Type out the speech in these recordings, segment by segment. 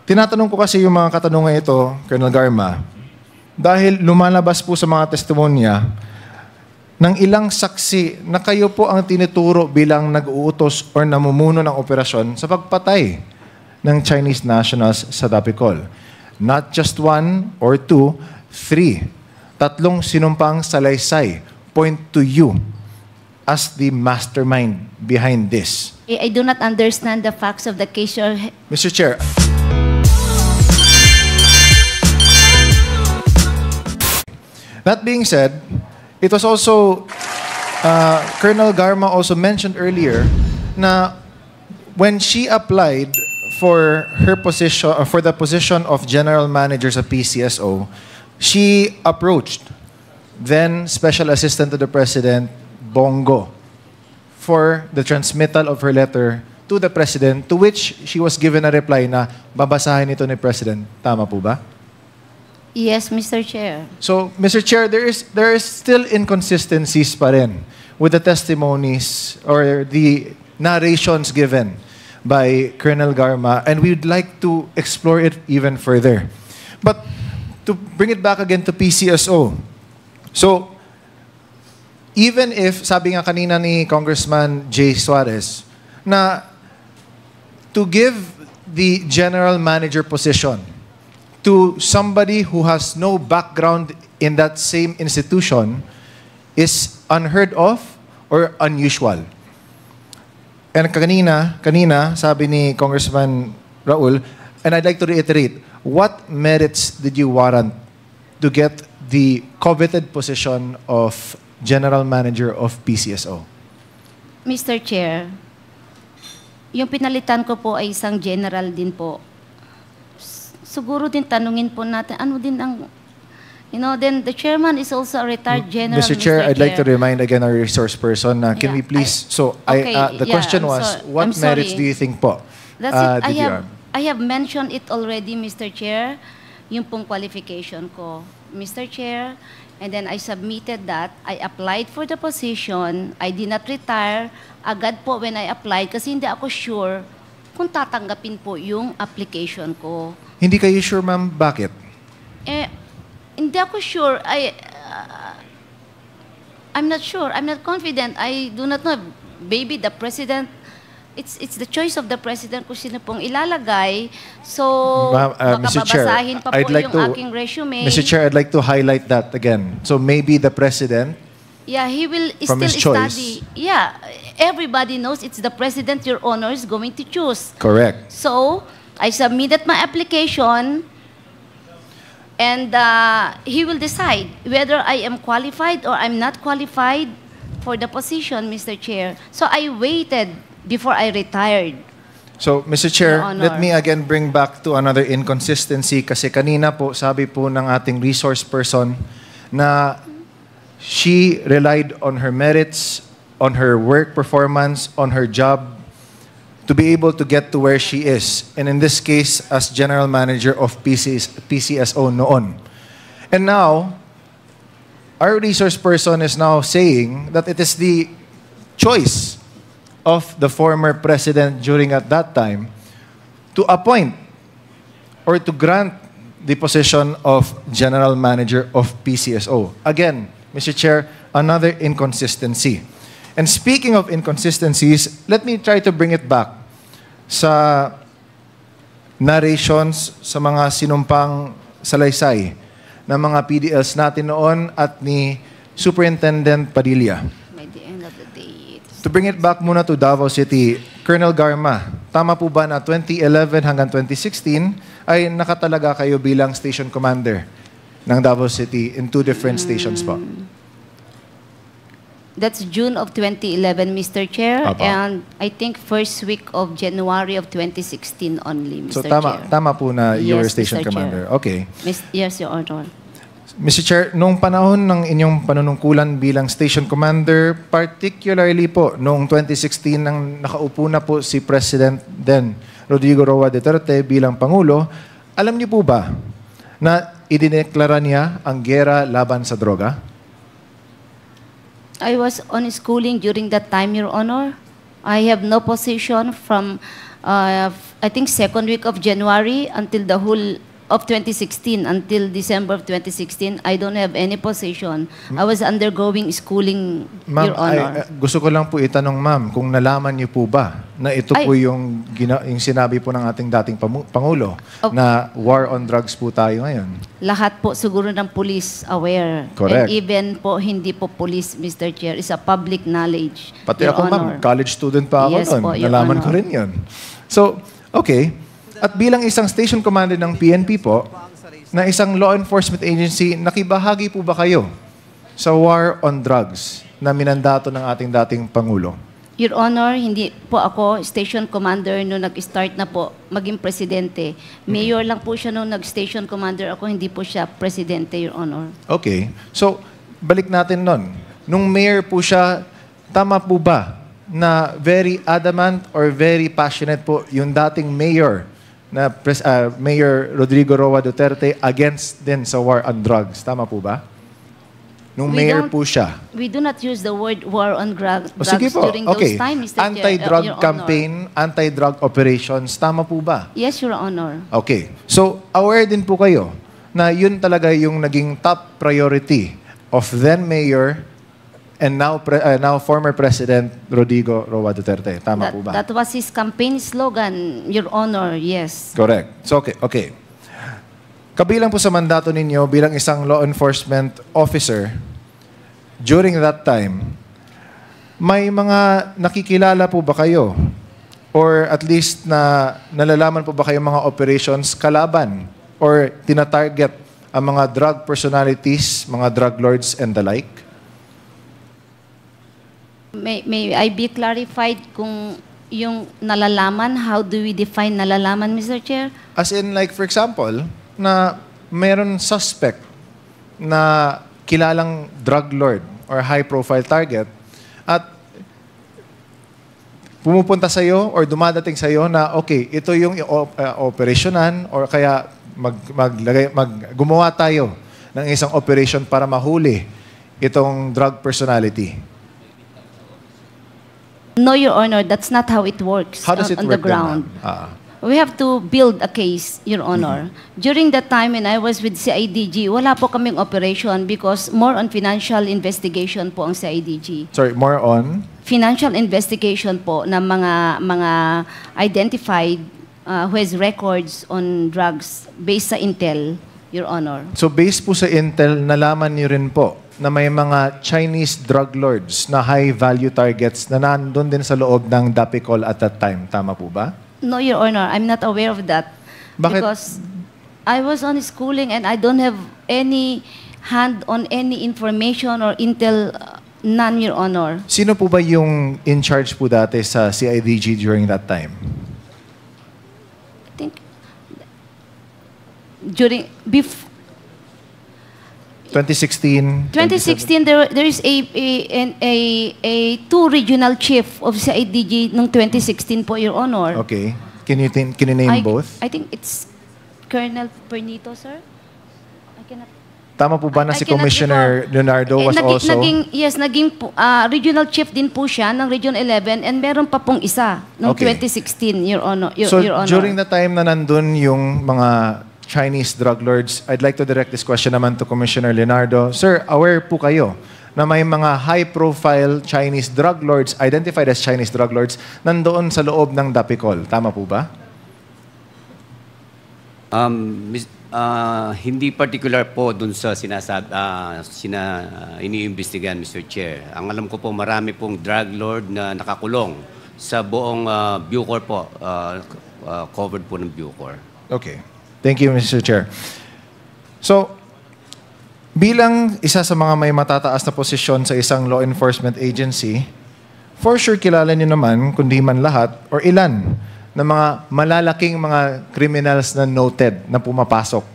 tinatanong ko kasi yung mga katanungan ito, Colonel Garma, dahil lumalabas po sa mga testimonya ng ilang saksi na kayo po ang tinuturo bilang nag-uutos or namumuno ng operasyon sa pagpatay ng Chinese nationals sa Dapicol. Not just 1 or 2, 3. 3 sinumpang salaysay point to you as the mastermind behind this. I do not understand the facts of the case. Mr. Chair, that being said, it was also, Colonel Garma also mentioned earlier na when she applied for her position, for the position of General Manager sa PCSO, she approached then Special Assistant to the President, Bongo, for the transmittal of her letter to the President, to which she was given a reply na babasahin ito ni President. Tama po ba? Yes, Mr. Chair. So, Mr. Chair, there is still inconsistencies pa rin with the testimonies or the narrations given by Colonel Garma, and we'd like to explore it even further. But to bring it back again to PCSO, so even if, sabi nga kanina ni Congressman Jay Suarez, na to give the general manager position to somebody who has no background in that same institution is unheard of or unusual. And kanina, sabi ni Congressman Raul, and I'd like to reiterate, what merits did you warrant to get the coveted position of General Manager of PCSO? Mr. Chair, yung pinalitan ko po ay isang general din po. Siguro din tanungin po natin, ano din ang, then the chairman is also a retired general. Mr. Chair, I'd like to remind again our resource person, can we please, the question was, what merits do you think po? That's it. I have mentioned it already, Mr. Chair, yung pong qualification ko, Mr. Chair, and then I submitted that. I applied for the position. I did not retire agad po when I applied kasi hindi ako sure kung tatanggapin po yung application ko. Hindi kayo sure, ma'am? Bakit? Hindi ako sure. I'm not sure. I'm not confident. I do not know. Maybe the president, it's the choice of the president kung sino pong ilalagay. So, baka Mr. Chair, babasahin pa po yung aking resume. Mr. Chair, I'd like to highlight that again. So, maybe the president, he will from still his study. Yeah, everybody knows it's the president, Your Honor, is going to choose. Correct. So, I submitted my application, and he will decide whether I am qualified or I'm not qualified for the position, Mr. Chair. So, I waited before I retired. So, Mr. Chair, let me again bring back to another inconsistency kasi kanina po, sabi po ng ating resource person na she relied on her merits, on her work performance, on her job to be able to get to where she is. And in this case, as General Manager of PCSO noon. And now, our resource person is now saying that it is the choice of the former president during at that time to appoint or to grant the position of General Manager of PCSO. Again, Mr. Chair, another inconsistency. And speaking of inconsistencies, let me try to bring it back sa narrations sa mga sinumpang salaysay ng mga PDLs natin noon at ni Superintendent Padilla. By the end of the day, To bring it back muna to Davao City, Colonel Garma, tama po ba na 2011 hanggang 2016 ay nakatalaga kayo bilang station commander ng Davao City in 2 different stations po? That's June of 2011, Mr. Chair, Apa. and I think first week of January of 2016 only, Mr. So Chair. tama po na you were Yes, station Mr. commander. Chair. Okay. Yes, Your Honor. Mr. Chair, nung panahon ng inyong panunungkulan bilang station commander, particularly po noong 2016 nang nakaupo na po si President then Rodrigo Roa Duterte bilang Pangulo, alam niyo po ba na idineklara niya ang giyera laban sa droga? I was on schooling during that time, Your Honor. I have no position from I think second week of January until the whole of 2016, until December of 2016, I don't have any position. I was undergoing schooling, Ma'am, Your Honor. gusto ko lang po itanong, ma'am, kung nalaman niyo po ba na ito po yung sinabi po ng ating dating Pangulo na war on drugs po tayo ngayon? Lahat po siguro ng police aware. Correct. And even po hindi po police, Mr. Chair, is a public knowledge. Pati Your ako, Honor. ma'am, college student pa ako Yes noon. po, Your Nalaman ko Honor. rin yun. So, okay. At bilang isang station commander ng PNP po, na isang law enforcement agency, nakibahagi po ba kayo sa war on drugs na minandato ng ating dating Pangulo? Your Honor, hindi po ako station commander nung nag-start na po maging presidente. Mayor lang po siya nung nag-station commander ako, hindi po siya presidente, Your Honor. Okay. So, balik natin nun. Nung mayor po siya, tama po ba na very adamant or very passionate po yung dating mayor na Mayor Rodrigo Roa Duterte against din sa war on drugs? Tama po ba? Nung mayor po siya. We do not use the word war on drugs Sige po. during Okay. those times, Mr. Chair, Anti-drug Your Honor. campaign, anti-drug operations, tama po ba? Yes, Your Honor. Okay. So, aware din po kayo na yun talaga yung naging top priority of then Mayor and now former President Rodrigo Roa Duterte. Tama po ba? That was his campaign slogan, Your Honor, yes. Correct. So, okay. Kabilang po sa mandato ninyo bilang isang law enforcement officer, during that time, may mga nakikilala po ba kayo? Or at least na nalalaman po ba kayo mga operations kalaban? Or tinatarget ang mga drug personalities, mga drug lords and the like? May I be clarified kung yung nalalaman, how do we define nalalaman, Mr. Chair? As in, like, for example, na meron suspect na kilalang drug lord or high-profile target at pumupunta sa iyo or dumadating sa iyo na, okay, ito yung operasyonan or kaya gumawa tayo ng isang operation para mahuli itong drug personality. No, Your Honor, that's not how it works How does it on work the ground. then, ma'am? We have to build a case, Your Honor. During that time when I was with CIDG, wala po kaming operation because more on financial investigation po ang CIDG. Sorry, more on? Financial investigation po ng mga identified who has records on drugs based sa intel, Your Honor. So based po sa intel, nalaman niyo rin po na may mga Chinese drug lords na high-value targets na nandun din sa loob ng Dapicol at that time. Tama po ba? No, Your Honor, I'm not aware of that. Bakit? Because I was on schooling and I don't have any hand on any information or intel, none, Your Honor. Sino po ba yung in charge po dati sa CIDG during that time? I think during 2016? 2016, there is a two regional chief of CIDG noong 2016 po, Your Honor. Okay. Can you name both? I think it's Colonel Pernito, sir. I cannot. Tama po ba na I si cannot Commissioner Leonardo was also... Naging regional chief din po siya ng Region 11 and meron pa pong isa noong Okay. 2016, Your Honor. So Your Honor. during the time na nandun yung mga Chinese drug lords, I'd like to direct this question naman to Commissioner Leonardo. Sir, aware po kayo na may mga high-profile Chinese drug lords, identified as Chinese drug lords, nandoon sa loob ng Dapicol. Tama po ba? Hindi particular po dun sa iniimbestigahan, Mr. Chair. Ang alam ko po, marami pong drug lord na nakakulong sa buong Bucor po, covered po ng Bucor. Okay. Thank you, Mr. Chair. So, bilang isa sa mga may matataas na posisyon sa isang law enforcement agency, for sure kilala niyo naman, kundi man lahat, or ilan, na mga malalaking mga criminals na noted na pumapasok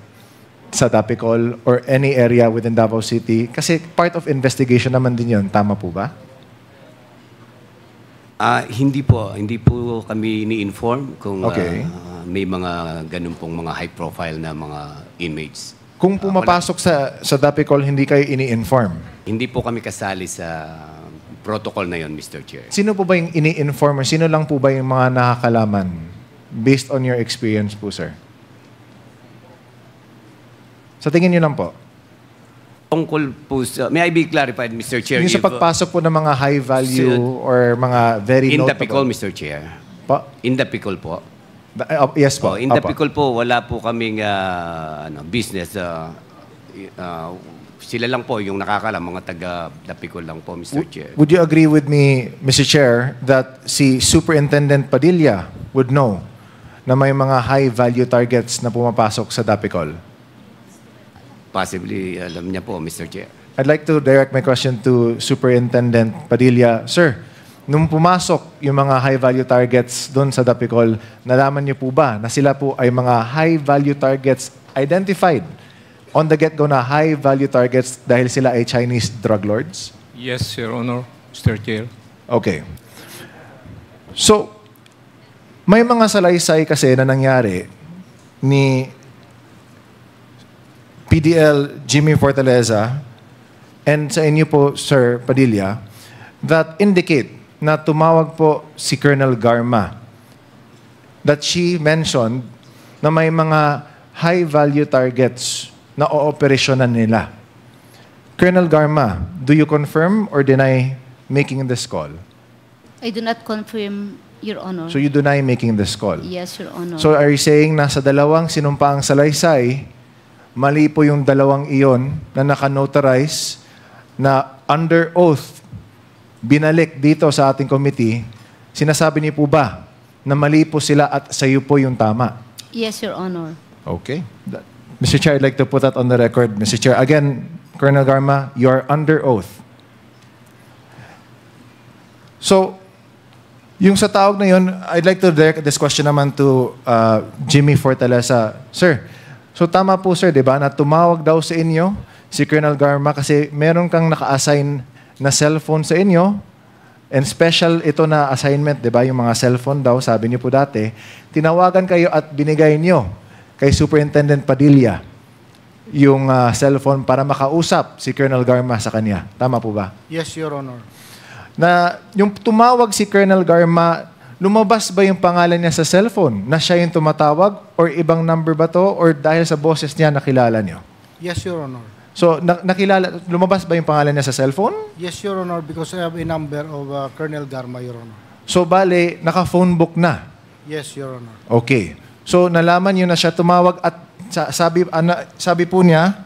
sa Dapicol or any area within Davao City. Kasi part of investigation naman din yun. Tama po ba? Hindi po kami ni-inform kung Okay. may mga ganun pong mga high-profile na mga inmates. Kung pumapasok sa Dapicol, hindi kayo ini-inform. Hindi po kami kasali sa protocol na yon, Mr. Chair. Sino po ba yung ini-inform or sino lang po ba yung mga nakakalaman based on your experience po, sir? Sa tingin niyo lang po. Tungkol po sa... May I be clarified, Mr. Chair? Yung sa pagpasok po ng mga high value or mga very In the notable. PICOL, Mr. Chair. Po? In the PICOL po. Yes po. In the Opo. PICOL po, wala po kaming business. Sila lang po yung nakakalam, mga taga-the PICOL lang po, Mr. Chair. Would you agree with me, Mr. Chair, that si Superintendent Padilla would know na may mga high value targets na pumapasok sa DAPICOL? Possibly, alam niya po, Mr. Chair. I'd like to direct my question to Superintendent Padilla. Sir, nung pumasok yung mga high-value targets doon sa DAPICOL, nalaman niyo po ba na sila po ay mga high-value targets identified on the get-go na high-value targets dahil sila ay Chinese drug lords? Yes, Your Honor, Mr. Chair. Okay. So, may mga salaysay kasi na nangyari ni PDL Jimmy Fortaleza and sa inyo po, Sir Padilla, that indicate na tumawag po si Colonel Garma, that she mentioned na may mga high-value targets na ooperasyonan nila. Colonel Garma, do you confirm or deny making this call? I do not confirm, Your Honor. So you deny making this call? Yes, Your Honor. So are you saying na sa dalawang sinumpaang salaysay, mali po yung dalawang iyon na naka-notarize na under oath binalik dito sa ating committee, sinasabi niyo po ba na mali po sila at sa iyo po yung tama? Yes, Your Honor. Okay. Mr. Chair, I'd like to put that on the record. Mr. Chair, again, Colonel Garma, you are under oath. So, yung sa tawag na yun, I'd like to direct this question naman to Jimmy Fortaleza. Sir, so tama po sir, di ba, na tumawag daw sa inyo si Colonel Garma kasi meron kang naka-assign na cellphone sa inyo and special ito na assignment, di ba, yung mga cellphone daw, sabi niyo po dati, tinawagan kayo at binigay niyo kay Superintendent Padilla yung cellphone para makausap si Colonel Garma sa kanya. Tama po ba? Yes, Your Honor. Na yung tumawag si Colonel Garma, lumabas ba yung pangalan niya sa cellphone na siya yung tumatawag or ibang number ba to or dahil sa boses niya nakilala niyo? Yes, Your Honor. So, lumabas ba yung pangalan niya sa cellphone? Yes, Your Honor, because I have a number of Colonel Garma, Your Honor. So, bale, naka-phone book na? Yes, Your Honor. Okay. So, nalaman niyo na siya tumawag at sabi po niya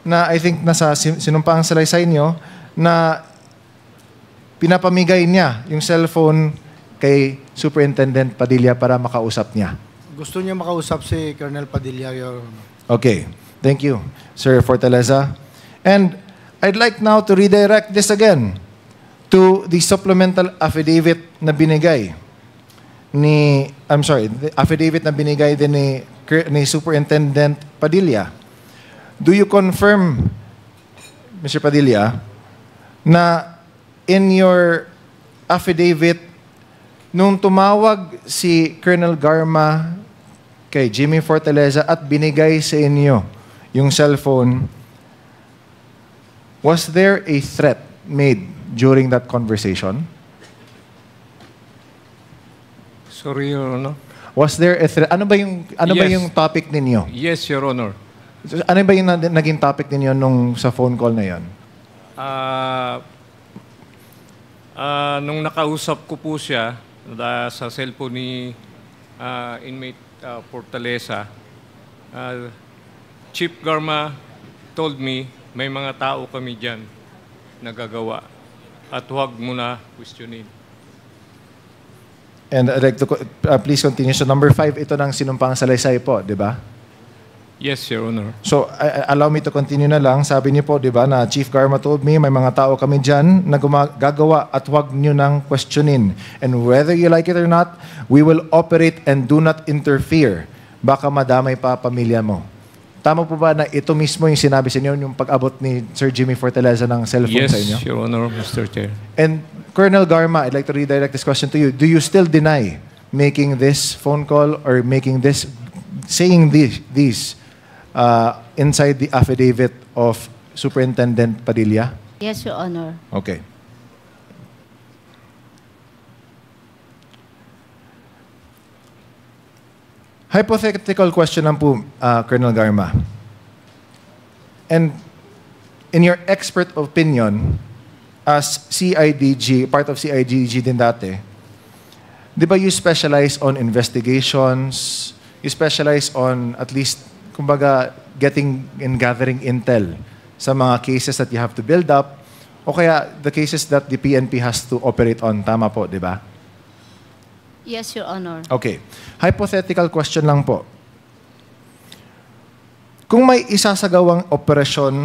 na I think nasa sinumpaang salaysay niyo na pinapamigay niya yung cellphone kay Superintendent Padilla para makausap niya. Gusto niya makausap si Colonel Padilla, Your Honor. Okay. Thank you, Sir Fortaleza. And I'd like now to redirect this again to the supplemental affidavit na binigay the affidavit na binigay din ni Superintendent Padilla. Do you confirm, Mr. Padilla, na in your affidavit, nung tumawag si Colonel Garma kay Jimmy Fortaleza at binigay sa inyo yung cellphone, was there a threat made during that conversation? Sorry, Your Honor. Was there a threat? Ano ba yung topic ninyo? Yes, Your Honor. Ano ba yung naging topic ninyo nung sa phone call na yon? Nung nakausap ko po siya sa cellphone ni inmate Fortaleza, Chief Garma told me may mga tao kami dyan nagagawa at huwag mo na questionin. And I'd like to please continue. So number 5, ito ng sinumpang salaysay po, di ba? Yes, Your Honor. So allow me to continue na lang. Sabi niyo po, di ba, na Chief Garma told me may mga tao kami dyan na gagawa at huwag niyo nang questionin. And whether you like it or not, we will operate and do not interfere. Baka madamay pa pamilya mo. Tama po ba na ito mismo yung sinabi sa inyo, yung pag-abot ni Sir Jimmy Fortaleza ng cellphone Yes, sa inyo? Your Honor, Mr. Chair. And Colonel Garma, I'd like to redirect this question to you. Do you still deny making this phone call or saying these inside the affidavit of Superintendent Padilla? Yes, Your Honor. Okay. Hypothetical question lang po, Colonel Garma. And in your expert opinion, as CIDG, part of CIDG din dati, di ba you specialize on investigations, you specialize on at least, kumbaga, getting and gathering intel sa mga cases that you have to build up, o kaya the cases that the PNP has to operate on. Tama po, di ba? Yes, Your Honor. Okay. Hypothetical question lang po. Kung may isasagawang operasyon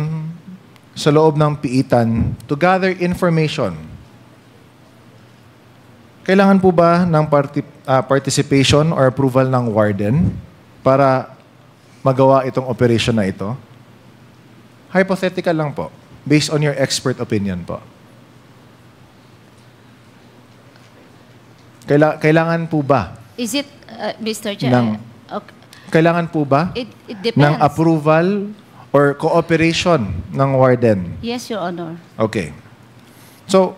sa loob ng piitan to gather information, kailangan po ba ng participation or approval ng warden para magawa itong operation na ito? Hypothetical lang po, based on your expert opinion po. Kailangan po ba? Is it, Mr. Chair? Okay. Kailangan po ba It depends. ng approval or cooperation ng warden? Yes, Your Honor. Okay. So,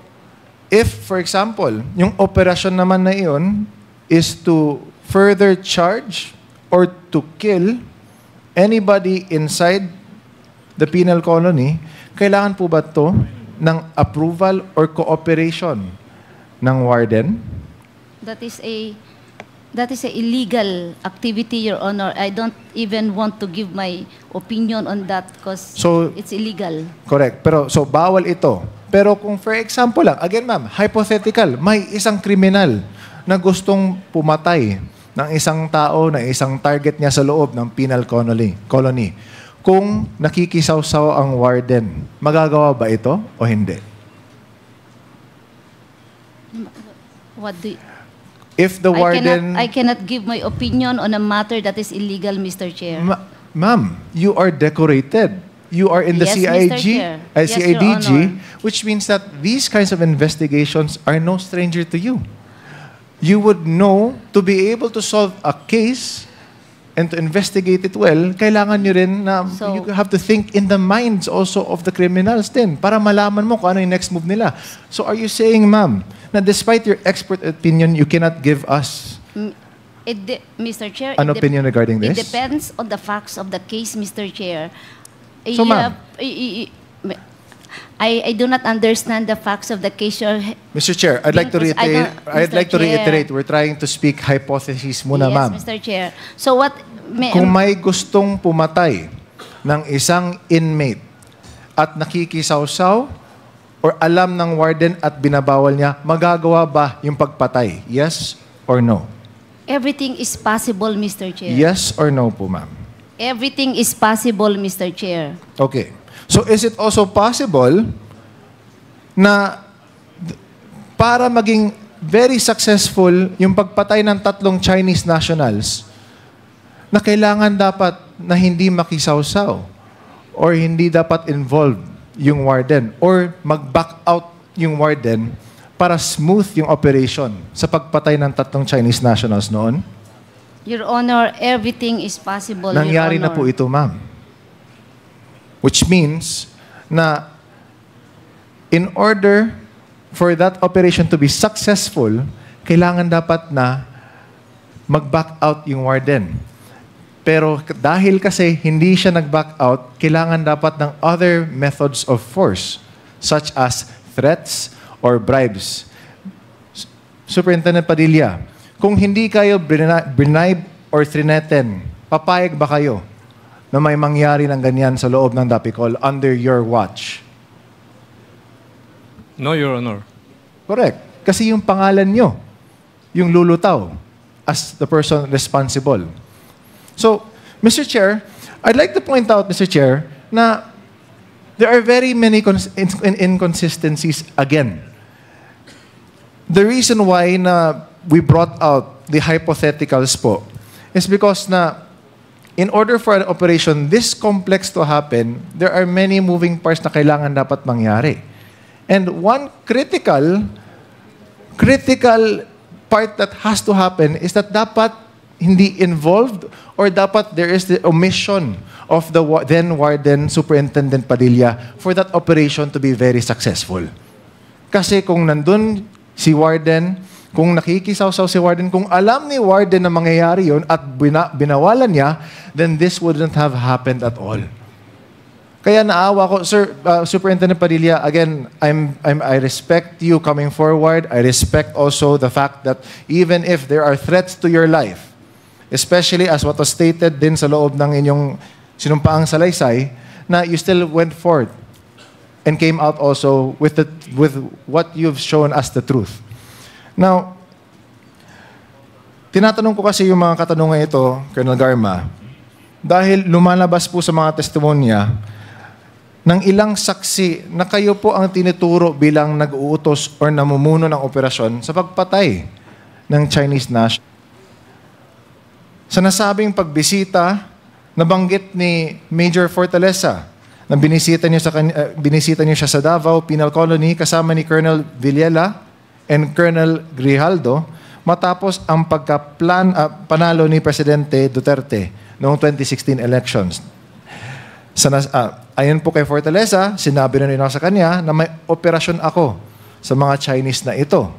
if, for example, yung operasyon naman na iyon is to further charge or to kill anybody inside the penal colony, kailangan po ba ito ng approval or cooperation ng warden? That is a illegal activity, Your Honor. I don't even want to give my opinion on that because it's illegal. Correct. Pero, so, bawal ito. Pero kung for example lang, again ma'am, hypothetical, may isang kriminal na gustong pumatay ng isang tao, na isang target niya sa loob ng penal colony. Kung nakikisawsaw ang warden, magagawa ba ito o hindi? What do you, If the warden... I cannot give my opinion on a matter that is illegal, Mr. Chair. Ma'am, you are decorated. You are in the Yes, CIG, Mr. Chair. Yes, Your CIDG, Honor. which means that these kinds of investigations are no stranger to you. You would know, to be able to solve a case and to investigate it well, kailangan nyo rin na you have to think in the minds also of the criminals din para malaman mo kung ano yung next move nila. So are you saying, ma'am, na despite your expert opinion, you cannot give us Mr. Chair, an opinion regarding this? It depends on the facts of the case, Mr. Chair. So, ma'am, I do not understand the facts of the case. Mr. Chair, I'd like to reiterate. I'd like to reiterate. We're trying to speak hypotheses muna, ma'am. Yes, Mr. Chair. So what? Kung may gustong pumatay ng isang inmate at nakikisawsaw or alam ng warden at binabawal niya, magagawa ba yung pagpatay? Yes or no? Everything is possible, Mr. Chair. Yes or no po, ma'am? Everything is possible, Mr. Chair. Okay. So is it also possible na para maging very successful yung pagpatay ng 3 Chinese nationals, na kailangan dapat na hindi makisawsaw or hindi dapat involved yung warden or mag-back out yung warden para smooth yung operation sa pagpatay ng 3 Chinese nationals noon? Your Honor, everything is possible, Nangyari Your na Honor. po ito, ma'am. Which means na in order for that operation to be successful, kailangan dapat na mag-back out yung warden. Pero dahil kasi hindi siya nag-back out, kailangan dapat ng other methods of force, such as threats or bribes. Superintendent Padilla, kung hindi kayo bribe or threaten, papayag ba kayo na may mangyari ng ganyan sa loob ng Dapicol under your watch? No, Your Honor. Correct. Kasi yung pangalan nyo, yung lulutaw as the person responsible. So, Mr. Chair, I'd like to point out, Mr. Chair, na there are very many inconsistencies again. The reason why na we brought out the hypotheticals po is because na in order for an operation this complex to happen, there are many moving parts na kailangan dapat mangyari. And one critical part that has to happen is that dapat hindi involved or dapat there is the omission of the then Warden Superintendent Padilla for that operation to be very successful. Kasi kung nandun si Warden Kung nakikisawsaw si warden, kung alam ni warden na mangyayari yun at binawalan niya, then this wouldn't have happened at all. Kaya naawa ko, Sir, Superintendent Padilla, again, I respect you coming forward. I respect also the fact that even if there are threats to your life, especially as what was stated din sa loob ng inyong sinumpaang salaysay, na you still went forth and came out also with what you've shown as the truth. Now, tinatanong ko kasi yung mga katanungan ito, Colonel Garma, dahil lumalabas po sa mga testimonya ng ilang saksi na kayo po ang tinuturo bilang nag-uutos or namumuno ng operasyon sa pagpatay ng Chinese national. Sa nasabing pagbisita, nabanggit ni Major Fortaleza na binisita niyo siya sa Davao Penal Colony kasama ni Colonel Villela and Colonel Grijaldo matapos ang panalo ni Presidente Duterte noong 2016 elections. Ayon po kay Fortaleza, sinabi na rin ako sa kanya na may operasyon ako sa mga Chinese na ito.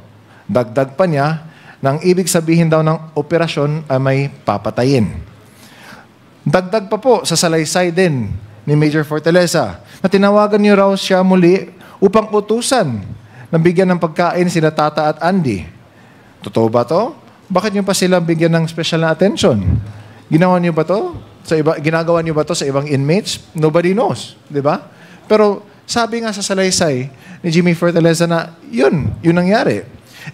Dagdag pa niya na ang ibig sabihin daw ng operasyon ay may papatayin. Dagdag pa po sa salaysay din ni Major Fortaleza na tinawagan niyo raw siya muli upang utusan nabigyan ng pagkain sila Tata at Andy. Totoo ba to? Bakit niyo pa sila bigyan ng special na attention? Ginagawa niyo ba to sa ibang inmates? Nobody knows, di ba? Pero sabi nga sa salaysay ni Jimmy Fortaleza na yun nangyari.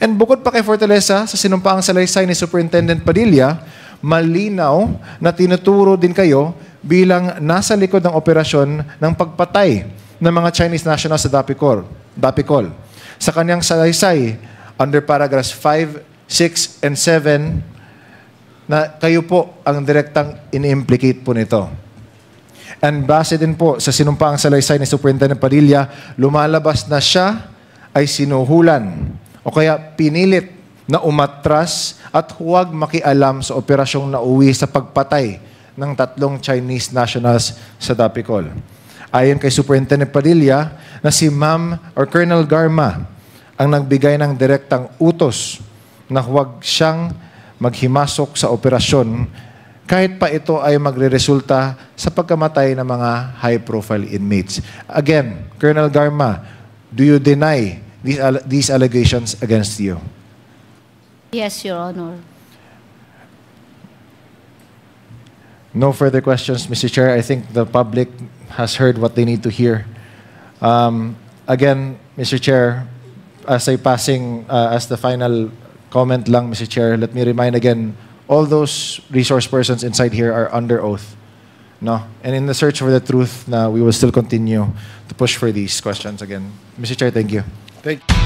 And bukod pa kay Fortaleza, sa sinumpaang salaysay ni Superintendent Padilla, malinaw na tinuturo din kayo bilang nasa likod ng operasyon ng pagpatay ng mga Chinese nationals sa Dapicol. Sa kanyang salaysay, under paragraphs 5, 6, and 7, na kayo po ang direktang ini-implicate po nito. And base din po sa sinumpaang salaysay ni Superintendent Padilla, lumalabas na siya ay sinuhulan o kaya pinilit na umatras at huwag makialam sa operasyong nauwi sa pagpatay ng 3 Chinese nationals sa Dapicol. Ayon kay Superintendent Padilla na si Ma'am or Colonel Garma ang nagbigay ng direktang utos na huwag siyang maghimasok sa operasyon kahit pa ito ay magreresulta sa pagkamatay ng mga high-profile inmates. Again, Colonel Garma, do you deny these allegations against you? Yes, Your Honor. No further questions, Mr. Chair. I think the public has heard what they need to hear. Again, Mr. Chair, as the final comment lang, Mr. Chair, let me remind again, all those resource persons inside here are under oath. No? And in the search for the truth, we will still continue to push for these questions again. Mr. Chair, thank you. Thank you.